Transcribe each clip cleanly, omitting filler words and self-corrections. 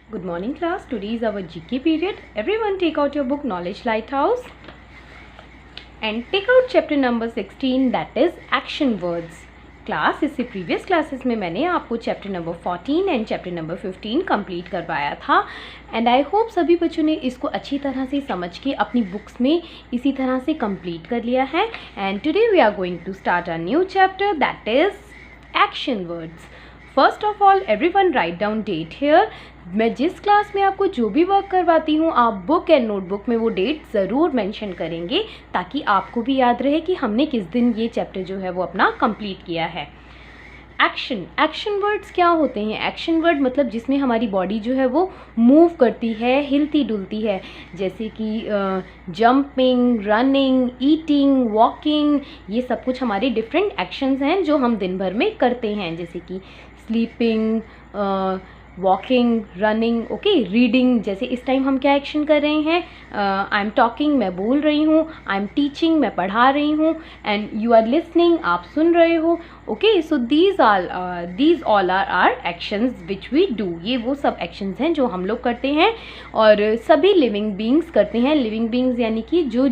Good morning class. Today is our GK period. Everyone take out your book Knowledge Lighthouse and take out chapter number 16 that is action words. Class इससे previous classes में मैंने आपको chapter number 14 and chapter number 15 complete करवाया था and I hope सभी बच्चों ने इसको अच्छी तरह से समझ के अपनी बुक्स में इसी तरह से कंप्लीट कर लिया है and today we are going to start a new chapter that is action words. First of all everyone write down date here. मैं जिस क्लास में आपको जो भी वर्क करवाती हूँ आप बुक एंड नोटबुक में वो डेट ज़रूर मेंशन करेंगे ताकि आपको भी याद रहे कि हमने किस दिन ये चैप्टर जो है वो अपना कंप्लीट किया है. एक्शन वर्ड्स क्या होते हैं? एक्शन वर्ड मतलब जिसमें हमारी बॉडी जो है वो मूव करती है, हिलती डुलती है, जैसे कि जंपिंग, रनिंग, ईटिंग, वॉकिंग, ये सब कुछ हमारे डिफरेंट एक्शंस हैं जो हम दिन भर में करते हैं, जैसे कि sleeping, walking, running, okay, reading. जैसे इस टाइम हम क्या एक्शन कर रहे हैं? आई एम टॉकिंग, मैं बोल रही हूँ. आई एम टीचिंग, मैं पढ़ा रही हूँ. एंड यू आर लिसनिंग, आप सुन रहे हो. Okay, so these all are actions which we do. ये वो सब एक्शंस हैं जो हम लोग करते हैं और सभी लिविंग बींग्स करते हैं. लिविंग बींग्स यानी कि जो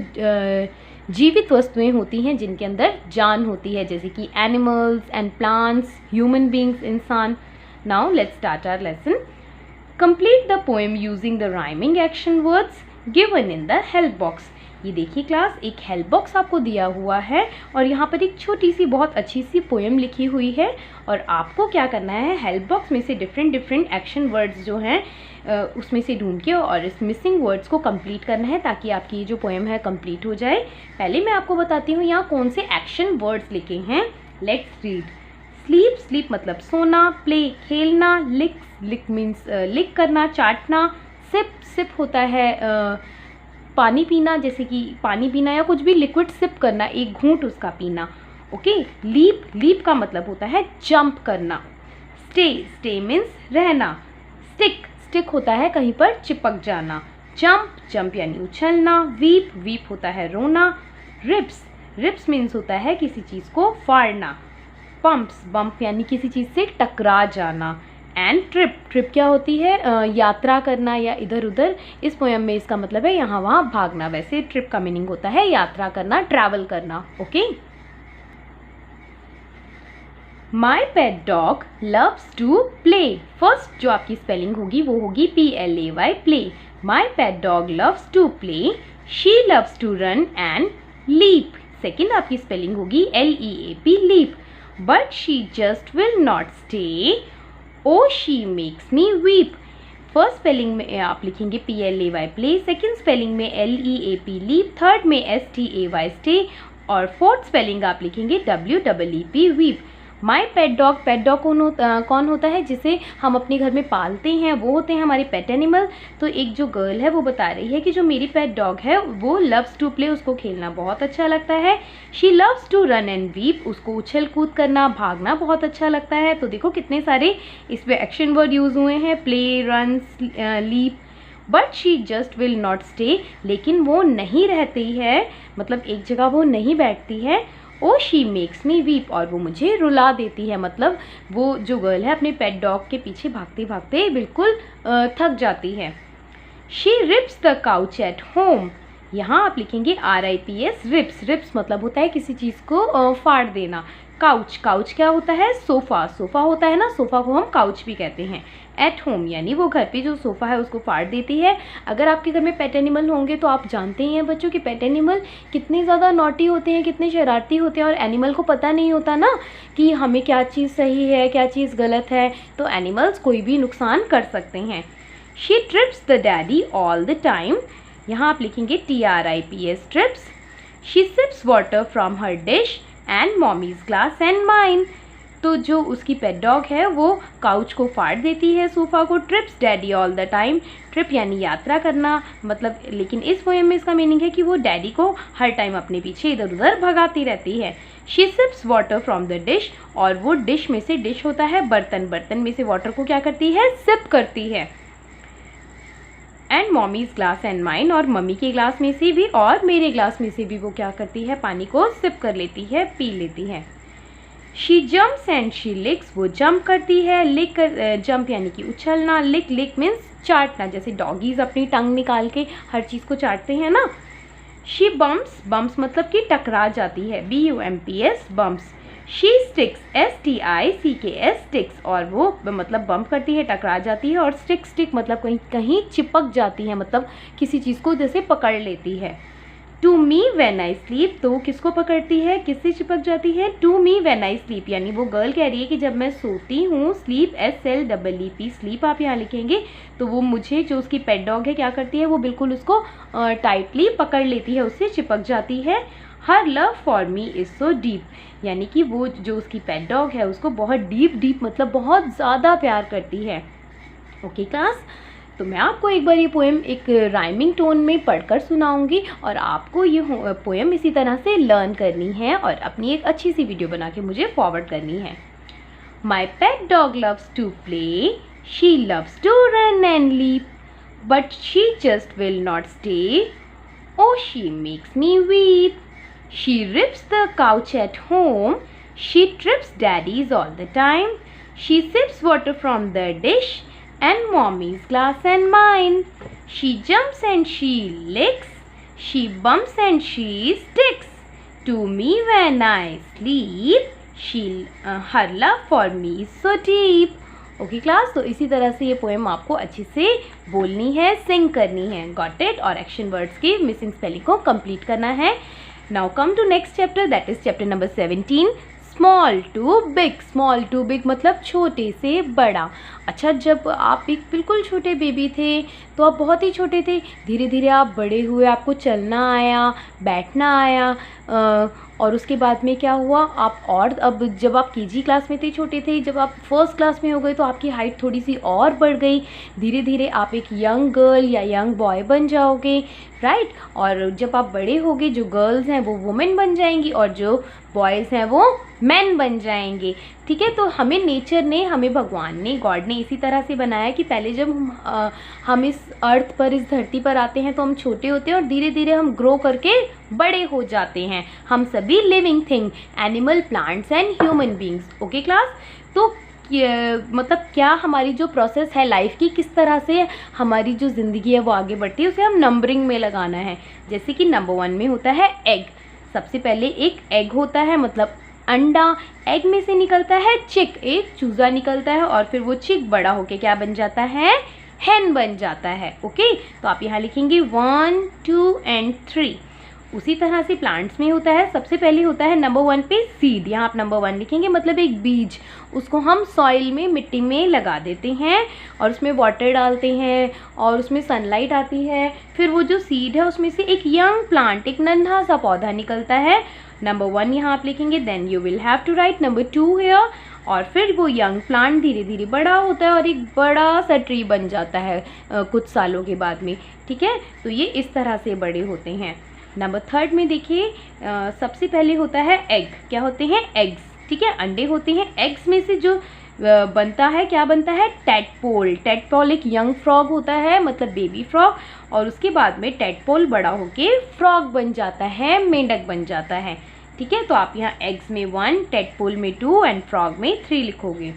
जीवित वस्तुएं होती हैं जिनके अंदर जान होती है, जैसे कि animals and plants, human beings, इंसान. Now let's start our lesson. Complete the poem using the rhyming action words given in the help box. ये देखिए क्लास, एक हेल्प बॉक्स आपको दिया हुआ है और यहाँ पर एक छोटी सी बहुत अच्छी सी पोएम लिखी हुई है और आपको क्या करना है, हेल्प बॉक्स में से डिफरेंट एक्शन वर्ड्स जो हैं उसमें से ढूंढ के और इस मिसिंग वर्ड्स को कंप्लीट करना है ताकि आपकी ये जो पोएम है कंप्लीट हो जाए. पहले मैं आपको बताती हूँ यहाँ कौन से एक्शन वर्ड्स लिखे हैं. Let's read. स्लीप, स्लीप मतलब सोना. प्ले, खेलना. लिक, लिक मीन्स लिक करना, चाटना. सिप, सिप होता है पानी पीना, जैसे कि पानी पीना या कुछ भी लिक्विड सिप करना, एक घूंट उसका पीना. ओके. लीप, लीप का मतलब होता है जंप करना. स्टे, स्टे मीन्स रहना. स्टिक, स्टिक होता है कहीं पर चिपक जाना. जंप, जंप यानी उछलना. वीप, वीप होता है रोना. रिप्स, रिप्स मीन्स होता है किसी चीज़ को फाड़ना. बम्प्स, बम्प यानी किसी चीज़ से टकरा जाना. एंड ट्रिप, ट्रिप क्या होती है? यात्रा करना या इधर उधर. इस पोएम में इसका मतलब है यहाँ वहाँ भागना. वैसे ट्रिप का मीनिंग होता है यात्रा करना, ट्रैवल करना. Okay. My pet dog loves to play. First जो आपकी स्पेलिंग होगी वो होगी PLAY, play. My pet dog loves to play. She loves to run and leap. Second आपकी स्पेलिंग होगी LEAP, leap. But she just will not stay. Oh, she makes me weep. First spelling में आप लिखेंगे PLAY, play. Second spelling में LEAP, leap. Third में STAY, stay. और fourth spelling आप लिखेंगे WEEP, वीप. माई पेट डॉग, पेट डॉग कौन होता है जिसे हम अपने घर में पालते हैं? वो होते हैं हमारे पेट एनिमल. तो एक जो गर्ल है वो बता रही है कि जो मेरी पेट डॉग है वो लव्स टू प्ले, उसको खेलना बहुत अच्छा लगता है. She loves to run and weep, उसको उछल कूद करना, भागना बहुत अच्छा लगता है. तो देखो कितने सारे इसमें एक्शन वर्ड यूज हुए हैं. Play, run, leap. But she just will not stay, लेकिन वो नहीं रहती है, मतलब एक जगह वो नहीं बैठती है. ओ शी मेक्स मी वीप, और वो मुझे रुला देती है. मतलब वो जो गर्ल है अपने पेट डॉग के पीछे भागते भागते बिल्कुल थक जाती है. She rips the couch at home. यहाँ आप लिखेंगे RIPS, रिप्स. रिप्स मतलब होता है किसी चीज़ को फाड़ देना. काउच, काउच क्या होता है? सोफ़ा. सोफ़ा होता है ना, सोफ़ा को हम काउच भी कहते हैं. एट होम यानी वो घर पे जो सोफ़ा है उसको फाड़ देती है. अगर आपके घर में पेट एनिमल होंगे तो आप जानते ही हैं बच्चों कि पेट एनिमल कितने ज़्यादा नॉटी होते हैं, कितने शरारती होते हैं और एनिमल को पता नहीं होता ना कि हमें क्या चीज़ सही है, क्या चीज़ गलत है. तो एनिमल्स कोई भी नुकसान कर सकते हैं. She trips the daddy all the time. यहाँ आप लिखेंगे TRIPS, trips. She sips water from her dish and mommy's glass and mine. तो जो उसकी पेट डॉग है वो काउच को फाड़ देती है, सोफ़ा को. Trips daddy all the time. Trip यानी यात्रा करना, मतलब लेकिन इस पोएम में इसका मीनिंग है कि वो डैडी को हर टाइम अपने पीछे इधर उधर भगाती रहती है. She sips water from the dish, और वो डिश में से, डिश होता है बर्तन, बर्तन में से वाटर को क्या करती है? सिप करती है. And mommy's glass and mine, और मम्मी के ग्लास में से भी और मेरे ग्लास में से भी वो क्या करती है? पानी को सिप कर लेती है, पी लेती है. She jumps and she licks, वो जंप करती है, लिक कर, जंप यानी कि उछलना, लिक लिक मीन्स चाटना, जैसे डॉगीज अपनी टंग निकाल के हर चीज़ को चाटते हैं ना। शी बम्प्स, बम्प्स मतलब कि टकरा जाती है, BUMPS bumps. She sticks, STICKS sticks, और वो मतलब बम्प करती है, टकरा जाती है, और स्टिक स्टिक मतलब कहीं कहीं चिपक जाती है, मतलब किसी चीज़ को जैसे पकड़ लेती है। To me when I sleep, तो किसको पकड़ती है, किससे चिपक जाती है, to me when I sleep, यानी वो गर्ल कह रही है कि जब मैं सोती हूँ, स्लीप SLEEP स्लीप आप यहाँ लिखेंगे, तो वो मुझे, जो उसकी पेट डॉग है, क्या करती है, वो बिल्कुल उसको टाइटली पकड़ लेती है, उससे चिपक जाती है। हर love for me is so deep, यानी कि वो जो उसकी पेट डॉग है उसको बहुत डीप डीप मतलब बहुत ज़्यादा प्यार करती है। ओके क्लास, तो मैं आपको एक बार ये पोएम एक राइमिंग टोन में पढ़कर सुनाऊंगी, और आपको ये पोएम इसी तरह से लर्न करनी है और अपनी एक अच्छी सी वीडियो बना के मुझे फॉरवर्ड करनी है। My pet dog loves to play, she loves to run and leap, but she just will not stay, oh she makes me weep. She rips the couch at home, she trips daddy's all the time, she sips water from the dish and mommy's glass and mine. She jumps and she licks, she bumps and she sticks, to me when I sleep, her love for me is so deep. Okay class, तो इसी तरह से ये poem आपको अच्छे से बोलनी है, सिंग करनी है, गॉट इट, और एक्शन वर्ड्स की मिसिंग स्पेलिंग को कंप्लीट करना है। Now come to next chapter, that is chapter number 17, small to big. Small to big मतलब छोटे से बड़ा। अच्छा, जब आप एक बिल्कुल छोटे बेबी थे तो आप बहुत ही छोटे थे, धीरे धीरे आप बड़े हुए, आपको चलना आया, बैठना आया, और उसके बाद में क्या हुआ, आप और अब जब आप KG क्लास में थे, छोटे थे, जब आप फर्स्ट क्लास में हो गए तो आपकी हाइट थोड़ी सी और बढ़ गई, धीरे धीरे आप एक यंग गर्ल या यंग बॉय बन जाओगे, राइट। और जब आप बड़े होगे, जो गर्ल्स हैं वो वुमेन बन जाएंगी और जो बॉयज़ हैं वो मैन बन जाएंगे, ठीक है। तो हमें नेचर ने, हमें भगवान ने, गॉड ने इसी तरह से बनाया कि पहले जब हम इस अर्थ पर, इस धरती पर आते हैं तो हम छोटे होते हैं और धीरे धीरे हम ग्रो करके बड़े हो जाते हैं। हम सभी living thing, animal, plants and human beings. Okay class, तो मतलब क्या हमारी जो प्रोसेस है लाइफ की, किस तरह से हमारी जो ज़िंदगी है वो आगे बढ़ती है, उसे हम नंबरिंग में लगाना है। जैसे कि नंबर 1 में होता है एग। सबसे पहले एक एग होता है, मतलब अंडा, एग में से निकलता है चिक, एक चूज़ा निकलता है, और फिर वो चिक बड़ा होके क्या बन जाता है, हैन बन जाता है। ओके, तो आप यहाँ लिखेंगे 1, 2 and 3। उसी तरह से प्लांट्स में होता है, सबसे पहले होता है नंबर 1 पे सीड। यहाँ आप नंबर 1 लिखेंगे, मतलब एक बीज, उसको हम सॉइल में, मिट्टी में लगा देते हैं और उसमें वाटर डालते हैं और उसमें सनलाइट आती है, फिर वो जो सीड है उसमें से एक यंग प्लांट, एक नन्हा सा पौधा निकलता है। नंबर 1 यहाँ आप लिखेंगे, then you will have to write number 2 here, और फिर वो यंग प्लांट धीरे धीरे बड़ा होता है और एक बड़ा सा ट्री बन जाता है कुछ सालों के बाद में, ठीक है। तो ये इस तरह से बड़े होते हैं। नंबर 3 में देखिए, सबसे पहले होता है एग। क्या होते हैं, एग्स, ठीक है, अंडे होते हैं। एग्स में से जो बनता है, क्या बनता है, टैडपोल। टैडपोल एक यंग फ्रॉग होता है, मतलब बेबी फ्रॉग, और उसके बाद में टैडपोल बड़ा होके फ्रॉग बन जाता है, मेंढक बन जाता है, ठीक है। तो आप यहाँ एग्स में 1, टैडपोल में 2 एंड फ्रॉग में 3 लिखोगे।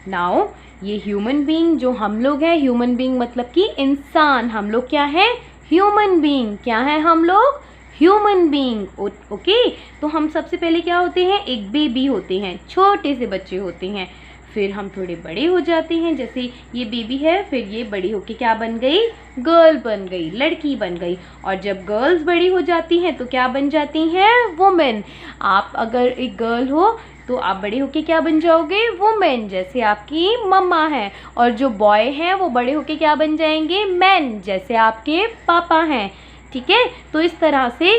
नाउ ये ह्यूमन बीइंग जो हम लोग हैं, ह्यूमन बीइंग मतलब कि इंसान, हम लोग क्या हैं, ह्यूमन बीइंग। क्या है हम लोग, ह्यूमन बीइंग। ओके, तो हम सबसे पहले क्या होते हैं, एक बेबी होते हैं, छोटे से बच्चे होते हैं, फिर हम थोड़े बड़े हो जाते हैं, जैसे ये बेबी है, फिर ये बड़ी होके क्या बन गई, गर्ल बन गई, लड़की बन गई, और जब गर्ल्स बड़ी हो जाती हैं तो क्या बन जाती हैं, वुमेन। आप अगर एक गर्ल हो तो आप बड़े होके क्या बन जाओगे, वुमेन, जैसे आपकी मम्मा है, और जो बॉय हैं वो बड़े होके क्या बन जाएंगे, मैन, जैसे आपके पापा हैं, ठीक है। तो इस तरह से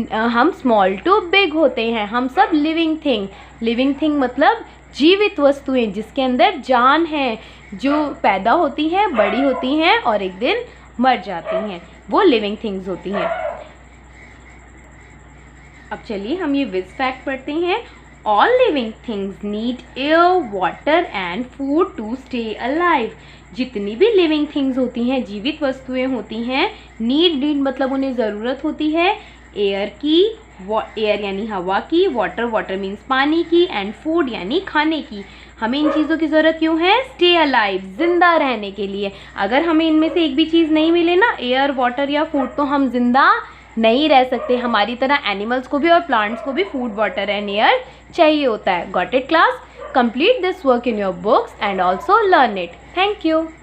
हम स्मॉल टू बिग होते हैं, हम सब लिविंग थिंग। लिविंग थिंग मतलब जीवित वस्तुएं जिसके अंदर जान है, जो पैदा होती हैं, बड़ी होती हैं और एक दिन मर जाती हैं, वो लिविंग थिंग्स होती हैं। अब चलिए हम ये विज फैक्ट पढ़ते हैं। All living things need air, water and food to stay alive. जितनी भी लिविंग थिंग्स होती हैं, जीवित वस्तुएं होती हैं, नीड मतलब उन्हें ज़रूरत होती है एयर की, एयर यानी हवा की, वाटर वाटर मीन्स पानी की, एंड फूड यानी खाने की। हमें इन चीज़ों की ज़रूरत क्यों है? स्टे अलाइव, जिंदा रहने के लिए। अगर हमें इनमें से एक भी चीज़ नहीं मिले ना, एयर, वाटर या फूड, तो हम जिंदा नहीं रह सकते। हमारी तरह एनिमल्स को भी और प्लांट्स को भी फूड, वाटर एंड एयर चाहिए होता है। Got it class? Complete this work in your books and also learn it. Thank you.